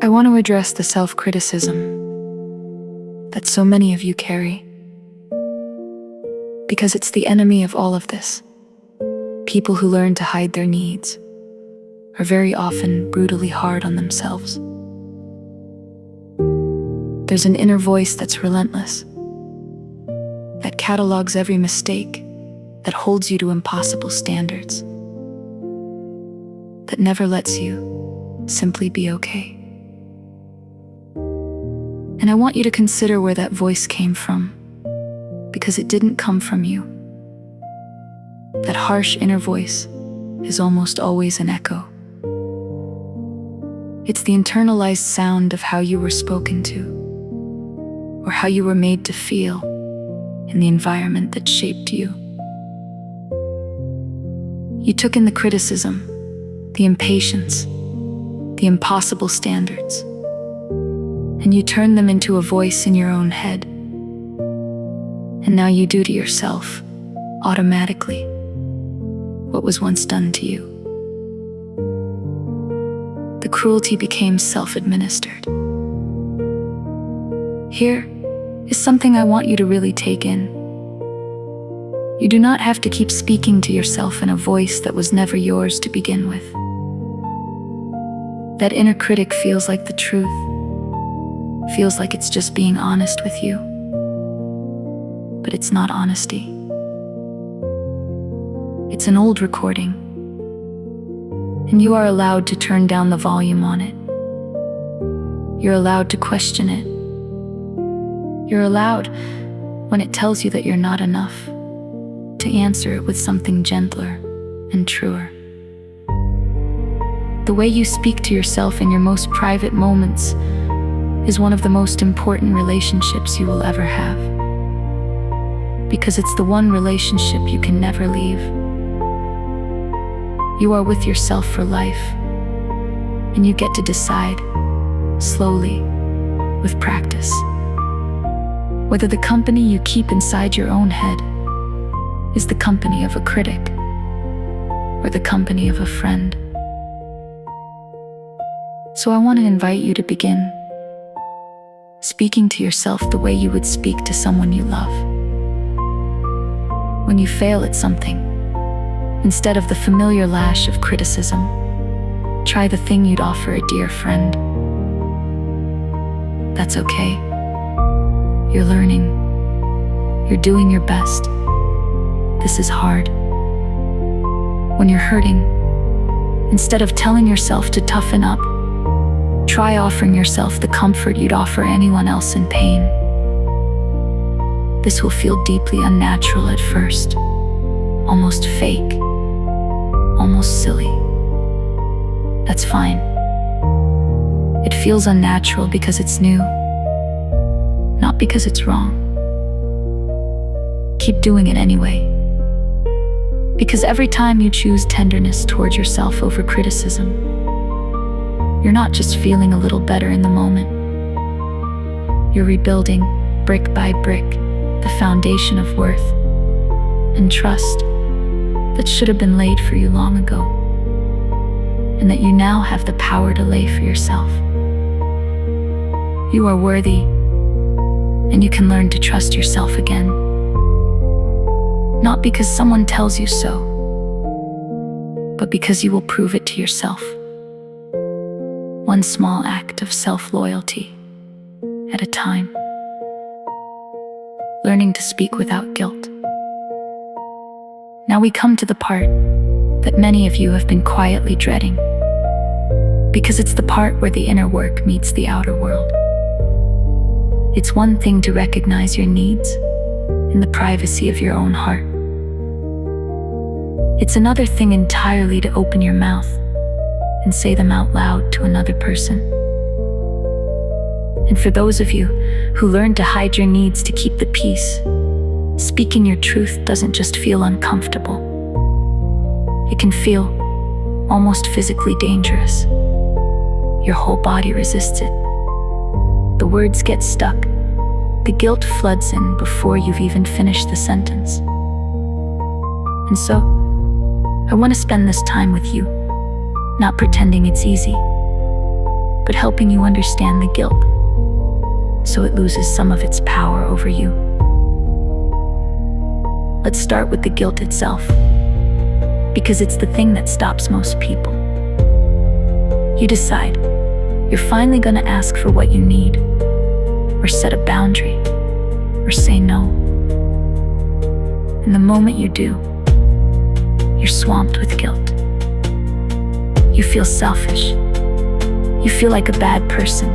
I want to address the self-criticism that so many of you carry, because it's the enemy of all of this. People who learn to hide their needs are very often brutally hard on themselves. There's an inner voice that's relentless, that catalogs every mistake, that holds you to impossible standards, that never lets you simply be okay. And I want you to consider where that voice came from, because it didn't come from you. That harsh inner voice is almost always an echo. It's the internalized sound of how you were spoken to, or how you were made to feel in the environment that shaped you. You took in the criticism, the impatience, the impossible standards, and you turned them into a voice in your own head. And now you do to yourself, automatically, what was once done to you. The cruelty became self-administered. Here is something I want you to really take in. You do not have to keep speaking to yourself in a voice that was never yours to begin with. That inner critic feels like the truth, feels like it's just being honest with you. But it's not honesty. It's an old recording, and you are allowed to turn down the volume on it. You're allowed to question it. You're allowed, when it tells you that you're not enough, to answer it with something gentler and truer. The way you speak to yourself in your most private moments is one of the most important relationships you will ever have, because it's the one relationship you can never leave. You are with yourself for life, and you get to decide, slowly, with practice, whether the company you keep inside your own head is the company of a critic or the company of a friend. So I want to invite you to begin speaking to yourself the way you would speak to someone you love. When you fail at something, instead of the familiar lash of criticism, try the thing you'd offer a dear friend. That's okay. You're learning. You're doing your best. This is hard. When you're hurting, instead of telling yourself to toughen up, try offering yourself the comfort you'd offer anyone else in pain. This will feel deeply unnatural at first, almost fake, almost silly. That's fine. It feels unnatural because it's new, not because it's wrong. Keep doing it anyway, because every time you choose tenderness towards yourself over criticism, you're not just feeling a little better in the moment. You're rebuilding, brick by brick, the foundation of worth and trust that should have been laid for you long ago, and that you now have the power to lay for yourself. You are worthy, and you can learn to trust yourself again. Not because someone tells you so, but because you will prove it to yourself. One small act of self-loyalty at a time. Learning to speak without guilt. Now we come to the part that many of you have been quietly dreading, because it's the part where the inner work meets the outer world. It's one thing to recognize your needs in the privacy of your own heart. It's another thing entirely to open your mouth and say them out loud to another person. And for those of you who learn to hide your needs to keep the peace, speaking your truth doesn't just feel uncomfortable. It can feel almost physically dangerous. Your whole body resists it. The words get stuck. The guilt floods in before you've even finished the sentence. And so, I want to spend this time with you, not pretending it's easy, but helping you understand the guilt so it loses some of its power over you. Let's start with the guilt itself, because it's the thing that stops most people. You decide you're finally going to ask for what you need, or set a boundary, or say no. And the moment you do, you're swamped with guilt. You feel selfish. You feel like a bad person.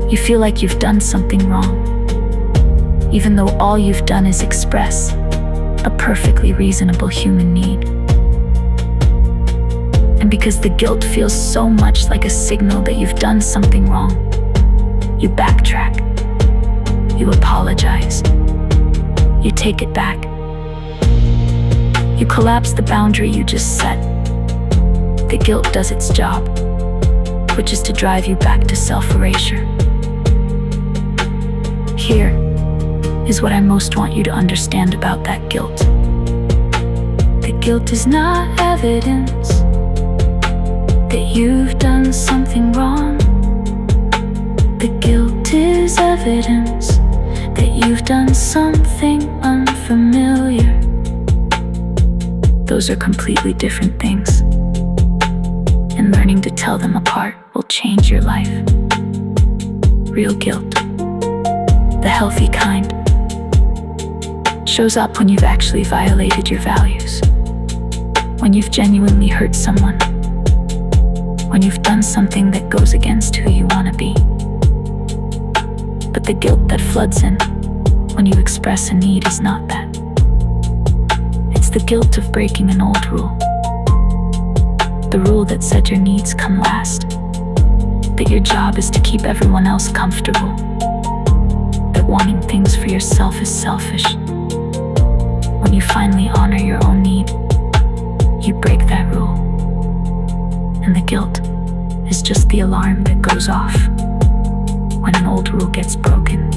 You feel like you've done something wrong, even though all you've done is express a perfectly reasonable human need. And because the guilt feels so much like a signal that you've done something wrong, you backtrack. You apologize. You take it back. You collapse the boundary you just set. The guilt does its job, which is to drive you back to self-erasure. Here is what I most want you to understand about that guilt. The guilt is not evidence that you've done something wrong. The guilt is evidence that you've done something unfamiliar. Those are completely different things, and learning to tell them apart will change your life. Real guilt, the healthy kind, shows up when you've actually violated your values, when you've genuinely hurt someone, when you've done something that goes against who you want to be. But the guilt that floods in when you express a need is not that. It's the guilt of breaking an old rule. The rule that said your needs come last, that your job is to keep everyone else comfortable, that wanting things for yourself is selfish. When you finally honor your own need, you break that rule. And the guilt is just the alarm that goes off when an old rule gets broken.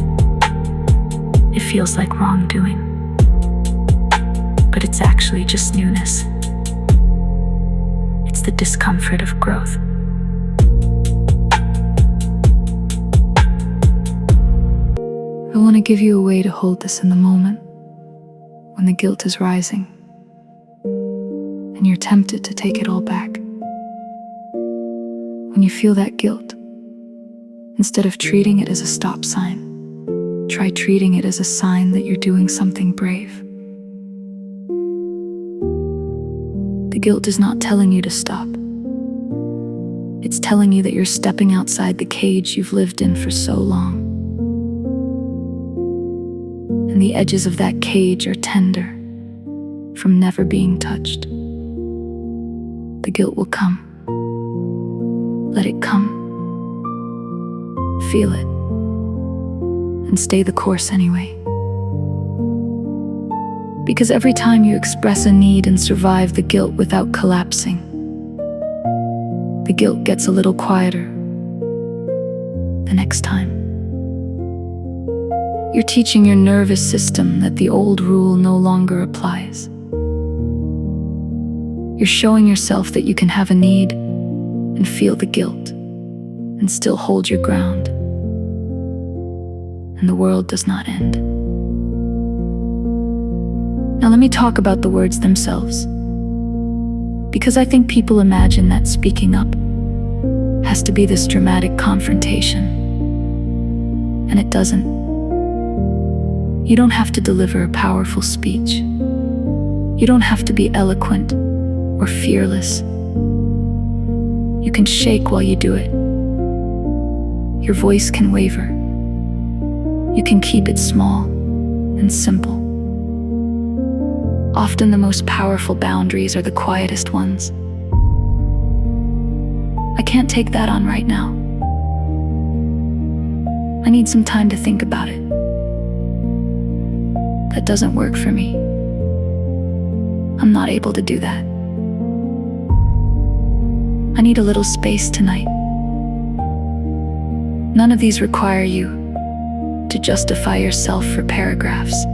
It feels like wrongdoing, but it's actually just newness. It's the discomfort of growth. I want to give you a way to hold this in the moment when the guilt is rising and you're tempted to take it all back. When you feel that guilt, instead of treating it as a stop sign, try treating it as a sign that you're doing something brave. The guilt is not telling you to stop. It's telling you that you're stepping outside the cage you've lived in for so long. And the edges of that cage are tender from never being touched. The guilt will come. Let it come. Feel it. And stay the course anyway. Because every time you express a need and survive the guilt without collapsing, the guilt gets a little quieter. The next time, you're teaching your nervous system that the old rule no longer applies. You're showing yourself that you can have a need and feel the guilt and still hold your ground. And the world does not end. Now let me talk about the words themselves, because I think people imagine that speaking up has to be this dramatic confrontation, and it doesn't. You don't have to deliver a powerful speech. You don't have to be eloquent or fearless. You can shake while you do it. Your voice can waver. You can keep it small and simple. Often the most powerful boundaries are the quietest ones. I can't take that on right now. I need some time to think about it. That doesn't work for me. I'm not able to do that. I need a little space tonight. None of these require you to justify yourself for paragraphs.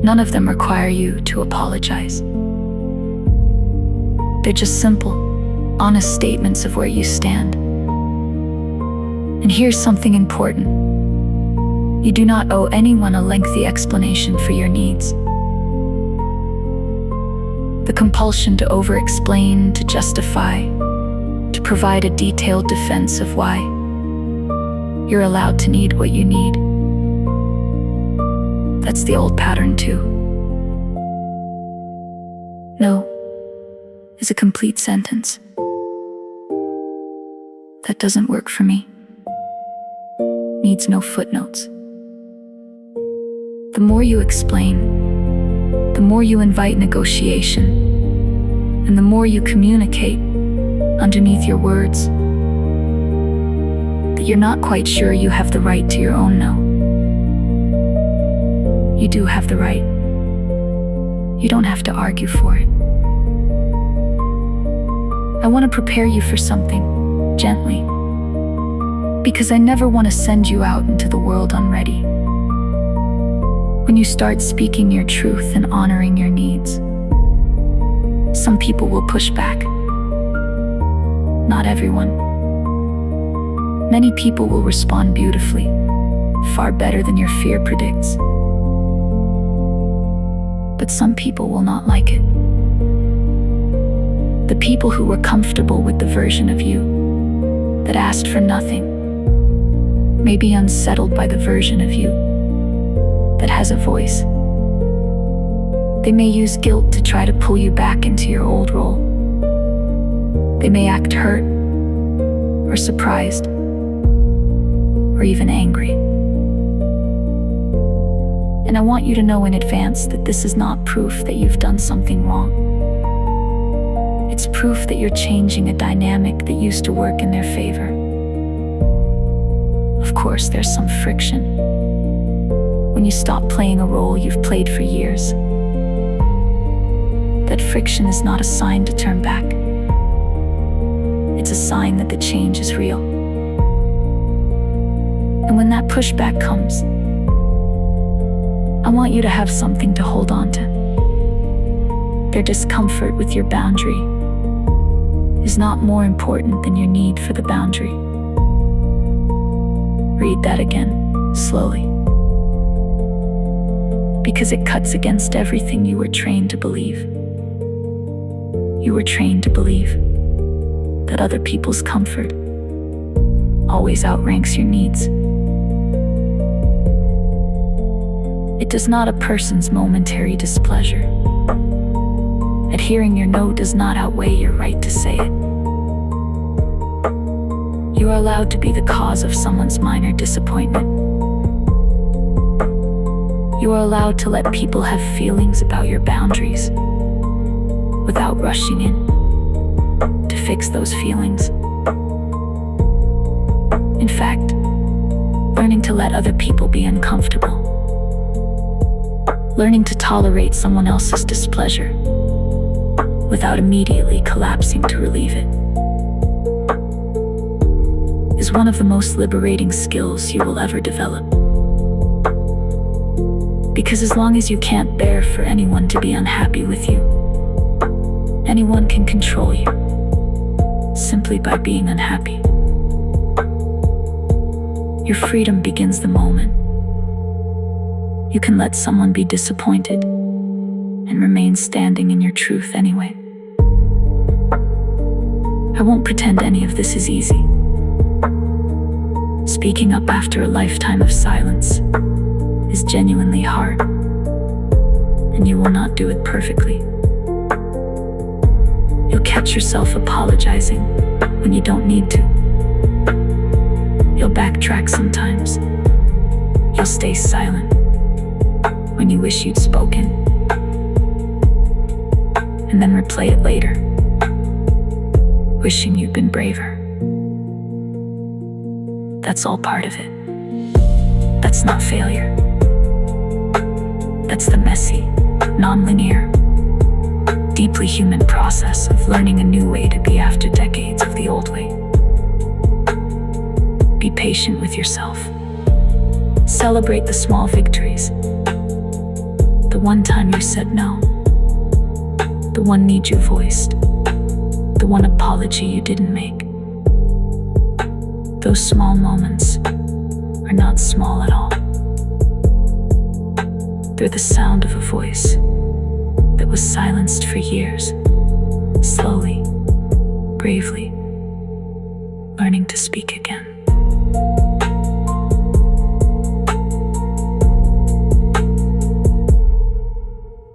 None of them require you to apologize. They're just simple, honest statements of where you stand. And here's something important. You do not owe anyone a lengthy explanation for your needs. The compulsion to over-explain, to justify, to provide a detailed defense of why you're allowed to need what you need. That's the old pattern too. No is a complete sentence. That doesn't work for me. Needs no footnotes. The more you explain, the more you invite negotiation, and the more you communicate underneath your words that you're not quite sure you have the right to your own no. You do have the right. You don't have to argue for it. I want to prepare you for something, gently, because I never want to send you out into the world unready. When you start speaking your truth and honoring your needs, some people will push back. Not everyone. Many people will respond beautifully, far better than your fear predicts. But some people will not like it. The people who were comfortable with the version of you that asked for nothing may be unsettled by the version of you that has a voice. They may use guilt to try to pull you back into your old role. They may act hurt, or surprised, or even angry. And I want you to know in advance that this is not proof that you've done something wrong. It's proof that you're changing a dynamic that used to work in their favor. Of course, there's some friction when you stop playing a role you've played for years. That friction is not a sign to turn back. It's a sign that the change is real. And when that pushback comes, I want you to have something to hold on to. Their discomfort with your boundary is not more important than your need for the boundary. Read that again, slowly. Because it cuts against everything you were trained to believe. You were trained to believe that other people's comfort always outranks your needs. It does not a person's momentary displeasure. Adhering your no does not outweigh your right to say it. You are allowed to be the cause of someone's minor disappointment. You are allowed to let people have feelings about your boundaries without rushing in to fix those feelings. In fact, learning to let other people be uncomfortable, learning to tolerate someone else's displeasure without immediately collapsing to relieve it, is one of the most liberating skills you will ever develop. Because as long as you can't bear for anyone to be unhappy with you, anyone can control you simply by being unhappy. Your freedom begins the moment you can let someone be disappointed and remain standing in your truth anyway. I won't pretend any of this is easy. Speaking up after a lifetime of silence is genuinely hard, and you will not do it perfectly. You'll catch yourself apologizing when you don't need to. You'll backtrack sometimes. You'll stay silent when you wish you'd spoken, and then replay it later, wishing you'd been braver. That's all part of it. That's not failure. That's the messy, non-linear, deeply human process of learning a new way to be after decades of the old way. Be patient with yourself. Celebrate the small victories. The one time you said no. The one need you voiced. the one apology you didn't make. Those small moments are not small at all. They're the sound of a voice that was silenced for years, slowly, bravely, learning to speak again.